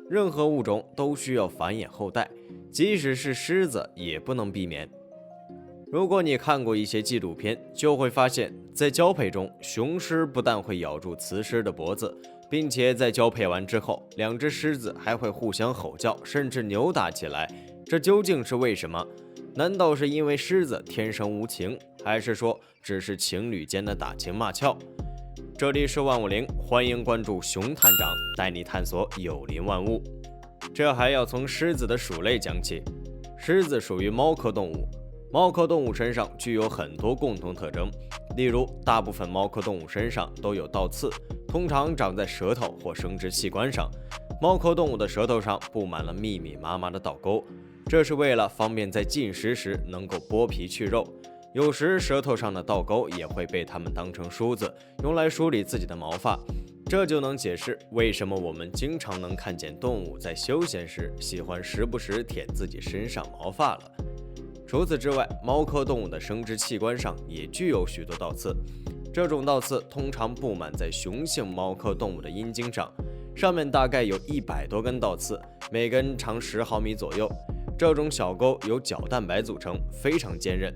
任何物种都需要繁衍后代，即使是狮子也不能避免。如果你看过一些纪录片，就会发现，在交配中，雄狮不但会咬住雌狮的脖子，并且在交配完之后，两只狮子还会互相吼叫，甚至扭打起来。这究竟是为什么？难道是因为狮子天生无情，还是说只是情侣间的打情骂俏？这里是150，欢迎关注熊探长，带你探索有灵万物。这还要从狮子的属类讲起。狮子属于猫科动物，猫科动物身上具有很多共同特征，例如大部分猫科动物身上都有倒刺，通常长在舌头或生殖器官上。猫科动物的舌头上布满了密密麻麻的倒钩，这是为了方便在进食时能够剥皮去肉。有时舌头上的倒钩也会被它们当成梳子，用来梳理自己的毛发。这就能解释为什么我们经常能看见动物在休闲时喜欢时不时舔自己身上毛发了。除此之外，猫科动物的生殖器官上也具有许多倒刺，这种倒刺通常布满在雄性猫科动物的阴茎上，上面大概有100多根倒刺，每根长10毫米左右。这种小钩由角蛋白组成，非常坚韧。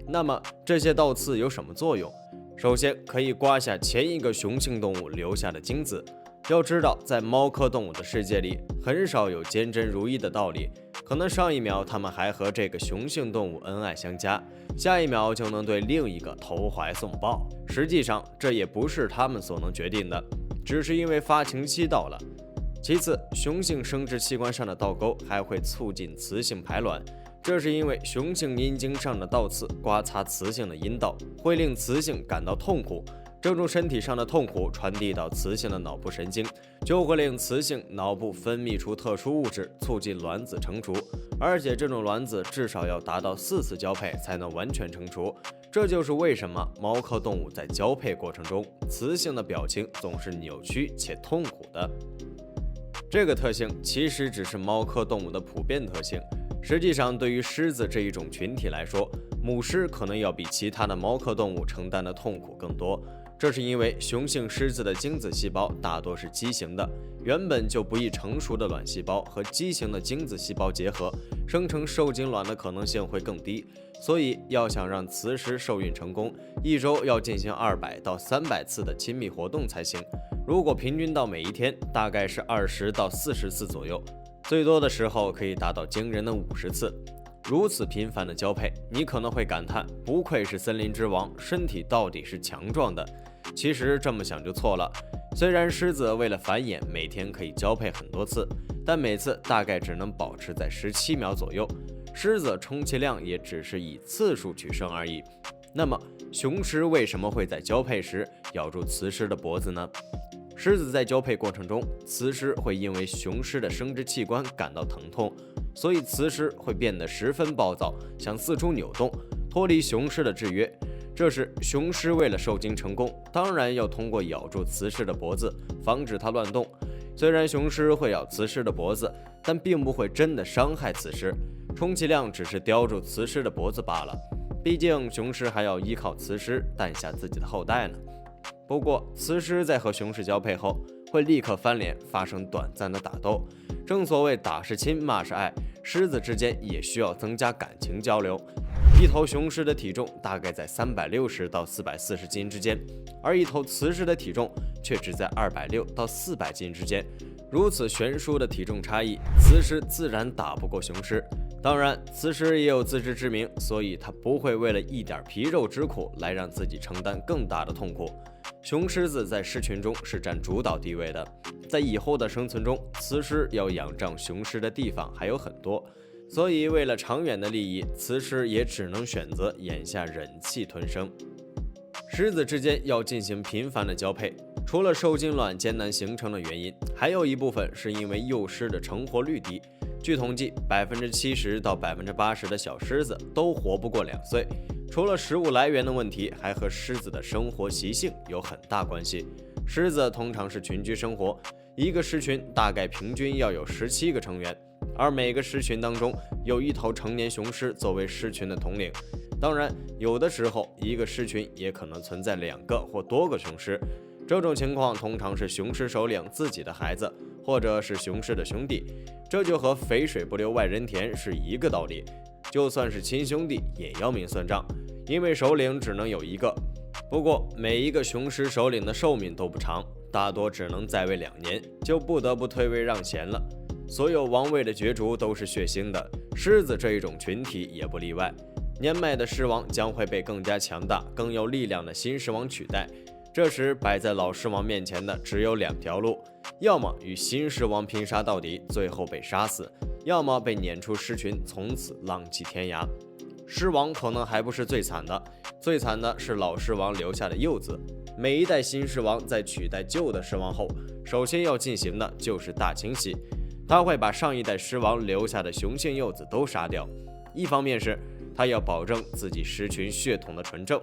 那么这些倒刺有什么作用？首先可以刮下前一个雄性动物留下的精子。要知道，在猫科动物的世界里，很少有坚贞如一的道理，可能上一秒它们还和这个雄性动物恩爱相加，下一秒就能对另一个投怀送抱。实际上，这也不是它们所能决定的，只是因为发情期到了。其次，雄性生殖器官上的倒钩还会促进雌性排卵，这是因为雄性阴茎上的倒刺刮擦雌性的阴道，会令雌性感到痛苦。这种身体上的痛苦传递到雌性的脑部神经，就会令雌性脑部分泌出特殊物质，促进卵子成熟。而且这种卵子至少要达到4次交配才能完全成熟。这就是为什么猫科动物在交配过程中，雌性的表情总是扭曲且痛苦的。这个特性其实只是猫科动物的普遍特性，实际上对于狮子这一种群体来说，母狮可能要比其他的猫科动物承担的痛苦更多。这是因为雄性狮子的精子细胞大多是畸形的，原本就不易成熟的卵细胞和畸形的精子细胞结合，生成受精卵的可能性会更低。所以要想让雌狮受孕成功，一周要进行200到300次的亲密活动才行。如果平均到每一天，大概是20到40次左右，最多的时候可以达到惊人的50次。如此频繁的交配，你可能会感叹，不愧是森林之王，身体到底是强壮的。其实这么想就错了，虽然狮子为了繁衍每天可以交配很多次，但每次大概只能保持在17秒左右，狮子充其量也只是以次数取胜而已。那么雄狮为什么会在交配时咬住雌狮的脖子呢？狮子在交配过程中，雌狮会因为雄狮的生殖器官感到疼痛，所以雌狮会变得十分暴躁，想四处扭动，脱离雄狮的制约。这时雄狮为了受精成功，当然要通过咬住雌狮的脖子，防止它乱动。虽然雄狮会咬雌狮的脖子，但并不会真的伤害雌狮，充其量只是叼住雌狮的脖子罢了。毕竟雄狮还要依靠雌狮诞下自己的后代呢。不过雌狮在和雄狮交配后，会立刻翻脸，发生短暂的打斗。正所谓打是亲，骂是爱，狮子之间也需要增加感情交流。一头雄狮的体重大概在360到440斤之间，而一头雌狮的体重却只在260到400斤之间。如此悬殊的体重差异，雌狮自然打不过雄狮。当然，雌狮也有自知之明，所以它不会为了一点皮肉之苦来让自己承担更大的痛苦。雄狮子在狮群中是占主导地位的，在以后的生存中，雌狮要仰仗雄狮的地方还有很多，所以为了长远的利益，雌狮也只能选择眼下忍气吞声。狮子之间要进行频繁的交配，除了受精卵艰难形成的原因，还有一部分是因为幼狮的成活率低。据统计，70%到80%的小狮子都活不过2岁。除了食物来源的问题，还和狮子的生活习性有很大关系。狮子通常是群居生活，一个狮群大概平均要有17个成员，而每个狮群当中有一头成年雄狮作为狮群的统领。当然，有的时候一个狮群也可能存在2个或多个雄狮，这种情况通常是雄狮首领自己的孩子，或者是雄狮的兄弟，这就和肥水不流外人田是一个道理。就算是亲兄弟，也要明算账，因为首领只能有一个。不过，每一个雄狮首领的寿命都不长，大多只能在位2年，就不得不退位让贤了。所有王位的角逐都是血腥的，狮子这一种群体也不例外。年迈的狮王将会被更加强大、更有力量的新狮王取代。这时，摆在老狮王面前的只有2条路：要么与新狮王拼杀到底，最后被杀死；要么被撵出狮群，从此浪迹天涯。狮王可能还不是最惨的，最惨的是老狮王留下的幼子。每一代新狮王在取代旧的狮王后，首先要进行的就是大清洗。他会把上一代狮王留下的雄性幼子都杀掉，一方面是他要保证自己狮群血统的纯正，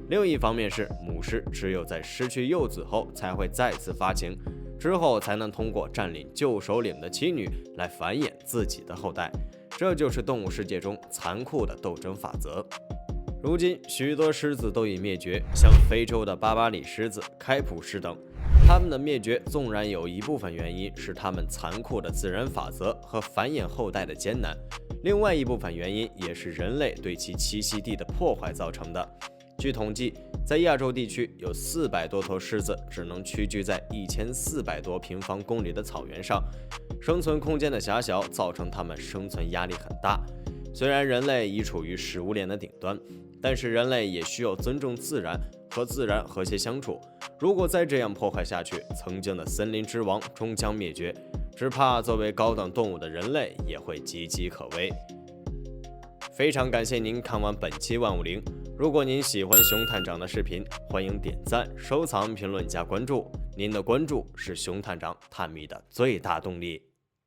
另一方面是母狮只有在失去幼子后才会再次发情，之后才能通过占领旧首领的妻女来繁衍自己的后代。这就是动物世界中残酷的斗争法则。如今许多狮子都已灭绝，像非洲的巴巴里狮子、开普狮等。它们的灭绝纵然有一部分原因是它们残酷的自然法则和繁衍后代的艰难，另外一部分原因也是人类对其栖息地的破坏造成的。据统计，在亚洲地区有400多头狮子只能屈居在1400多平方公里的草原上，生存空间的狭小造成它们生存压力很大。虽然人类已处于食物链的顶端，但是人类也需要尊重自然，和自然和谐相处。如果再这样破坏下去，曾经的森林之王终将灭绝，只怕作为高等动物的人类也会岌岌可危。非常感谢您看完本期万物灵。如果您喜欢熊探长的视频，欢迎点赞、收藏、评论加关注。您的关注是熊探长探秘的最大动力。